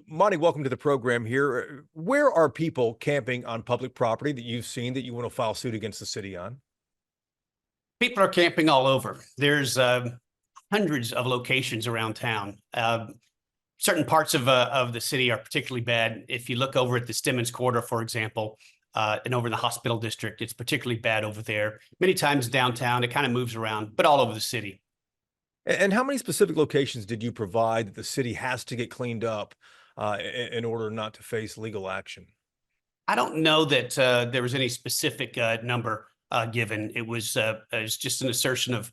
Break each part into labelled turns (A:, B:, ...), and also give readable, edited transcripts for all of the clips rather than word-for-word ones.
A: Monty, welcome to the program here. Where are people camping on public property that you've seen that you want to file suit against the city on?
B: People are camping all over. There's hundreds of locations around town. Certain parts of the city are particularly bad. If you look over at the Stemmons Quarter, for example, and over in the hospital district, it's particularly bad over there. Many times downtown, it kind of moves around, but all over the city.
A: And how many specific locations did you provide that the city has to get cleaned up in order not to face legal action?
B: I don't know that there was any specific number given. It was just an assertion of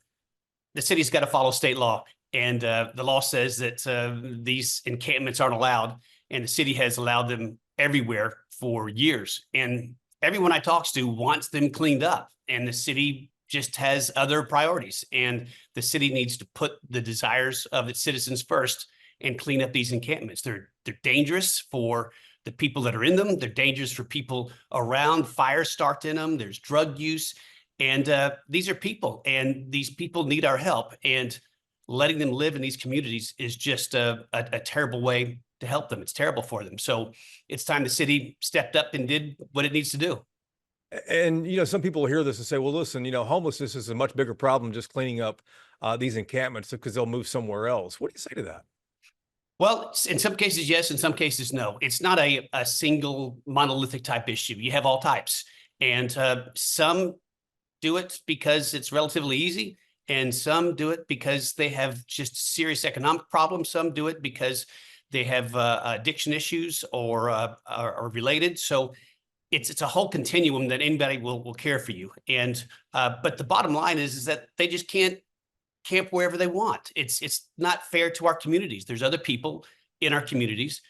B: the city's got to follow state law. And the law says that these encampments aren't allowed, and the city has allowed them everywhere for years. And everyone I talk to wants them cleaned up, and the city just has other priorities. And the city needs to put the desires of its citizens first and clean up these encampments. They're dangerous for the people that are in them. They're dangerous for people around. Fires start in them. There's drug use. And these are people, and these people need our help. And letting them live in these communities is just a terrible way to help them. It's terrible for them. So it's time the city stepped up and did what it needs to do.
A: And, some people will hear this and say, well, listen, homelessness is a much bigger problem just cleaning up these encampments because they'll move somewhere else. What do you say to that?
B: Well, in some cases, yes. In some cases, no. It's not a single monolithic type issue. You have all types. And some do it because it's relatively easy. And some do it because they have just serious economic problems. Some do it because they have addiction issues or are related. So it's a whole continuum that anybody will care for you. And but the bottom line is that they just can't camp wherever they want. It's not fair to our communities. There's other people in our communities,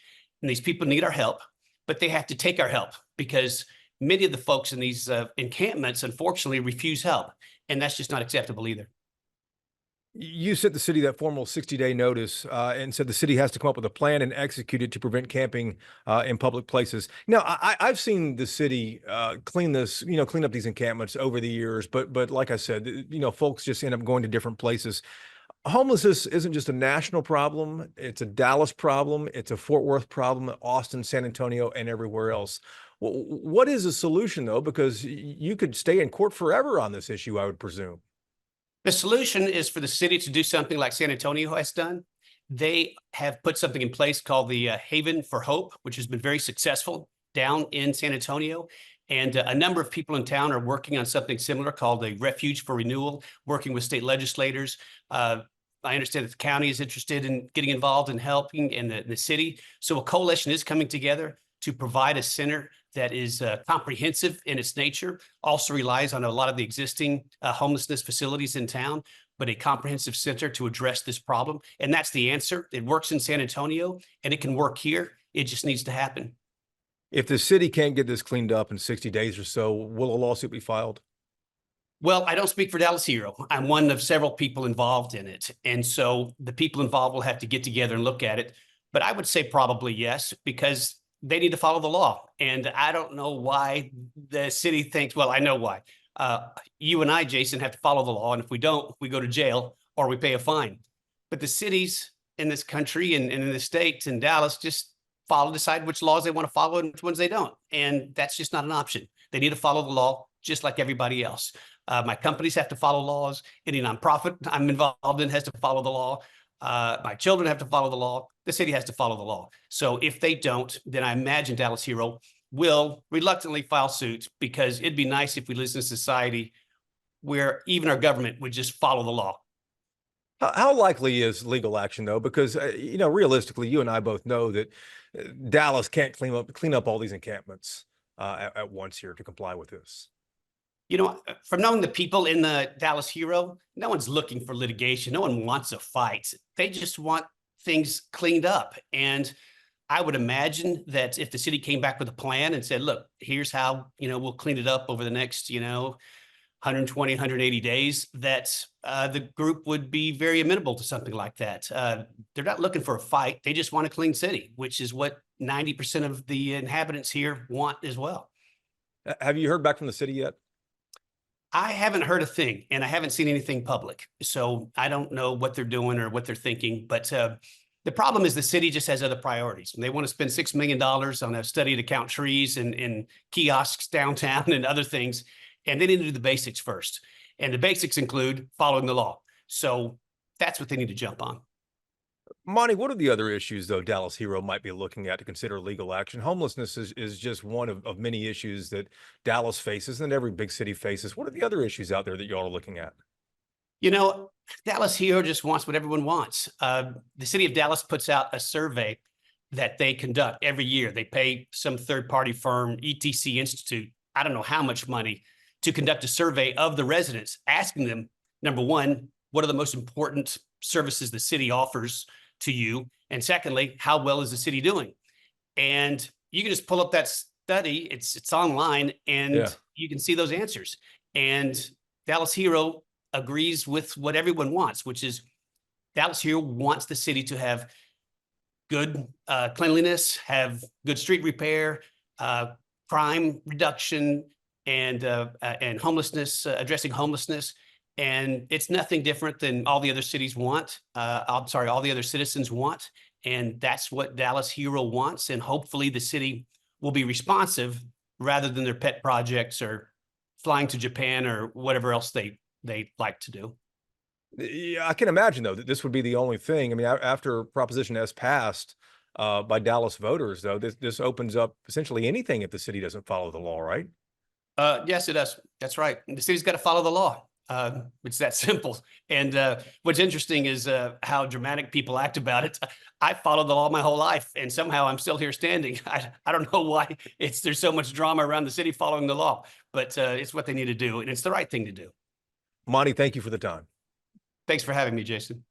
B: and these people need our help, but they have to take our help because many of the folks in these encampments, unfortunately, refuse help. And that's just not acceptable either.
A: You sent the city that formal 60-day notice and said the city has to come up with a plan and execute it to prevent camping in public places. Now, I've seen the city clean up these encampments over the years, but like I said, folks just end up going to different places. Homelessness isn't just a national problem. It's a Dallas problem. It's a Fort Worth problem, Austin, San Antonio, and everywhere else. What is the solution, though? Because you could stay in court forever on this issue, I would presume.
B: The solution is for the city to do something like San Antonio has done. They have put something in place called the Haven for Hope, which has been very successful down in San Antonio. And a number of people in town are working on something similar called the Refuge for Renewal, working with state legislators. I understand that the county is interested in getting involved and helping, and the city. So a coalition is coming together to provide a center that is comprehensive in its nature, also relies on a lot of the existing homelessness facilities in town, but a comprehensive center to address this problem. And that's the answer. It works in San Antonio, and it can work here. It just needs to happen.
A: If the city can't get this cleaned up in 60 days or so, will a lawsuit be filed?
B: Well, I don't speak for Dallas Hero. I'm one of several people involved in it. And so the people involved will have to get together and look at it. But I would say probably yes, because they need to follow the law. And I don't know why the city thinks, well, I know why. You and I, Jason, have to follow the law. And if we don't, we go to jail or we pay a fine. But the cities in this country and in the states in Dallas just decide which laws they want to follow and which ones they don't. And that's just not an option. They need to follow the law just like everybody else. My companies have to follow laws. Any nonprofit I'm involved in has to follow the law. My children have to follow the law. The city has to follow the law. So if they don't, then I imagine Dallas Hero will reluctantly file suit, because it'd be nice if we lived in a society where even our government would just follow the law.
A: How likely is legal action, though? Because, realistically, you and I both know that Dallas can't clean up all these encampments at once here to comply with this.
B: From knowing the people in the Dallas Hero, no one's looking for litigation. No one wants a fight. They just want things cleaned up. And I would imagine that if the city came back with a plan and said, look, here's how, we'll clean it up over the next, 120, 180 days, that the group would be very amenable to something like that. They're not looking for a fight. They just want a clean city, which is what 90% of the inhabitants here want as well.
A: Have you heard back from the city yet?
B: I haven't heard a thing, and I haven't seen anything public. So I don't know what they're doing or what they're thinking, but The problem is the city just has other priorities. And they want to spend $6 million on a study to count trees and kiosks downtown and other things. And they need to do the basics first. And the basics include following the law. So that's what they need to jump on.
A: Monty, what are the other issues, though, Dallas Hero might be looking at to consider legal action? Homelessness is just one of many issues that Dallas faces and every big city faces. What are the other issues out there that y'all are looking at?
B: You know, Dallas Hero just wants what everyone wants. The city of Dallas puts out a survey that they conduct every year. They pay some third-party firm, ETC Institute, I don't know how much money, to conduct a survey of the residents, asking them, number one, what are the most important services the city offers to you? And secondly, how well is the city doing? And you can just pull up that study. It's online, and
A: Yeah.
B: you can see those answers. And Dallas Hero agrees with what everyone wants, which is Dallas Hero wants the city to have good cleanliness, have good street repair, crime reduction, and homelessness, addressing homelessness. And it's nothing different than all the other cities want. I'm sorry, all the other citizens want. And that's what Dallas Hero wants. And hopefully the city will be responsive rather than their pet projects or flying to Japan or whatever else they like to do.
A: Yeah, I can imagine, though, that this would be the only thing. I mean, after Proposition S passed by Dallas voters, though, this opens up essentially anything if the city doesn't follow the law, right?
B: Yes, it does. That's right. The city's got to follow the law. It's that simple. And what's interesting is how dramatic people act about it. I followed the law my whole life, and somehow I'm still here standing. I don't know why there's so much drama around the city following the law, but it's what they need to do, and it's the right thing to do.
A: Monty, thank you for the time.
B: Thanks for having me, Jason.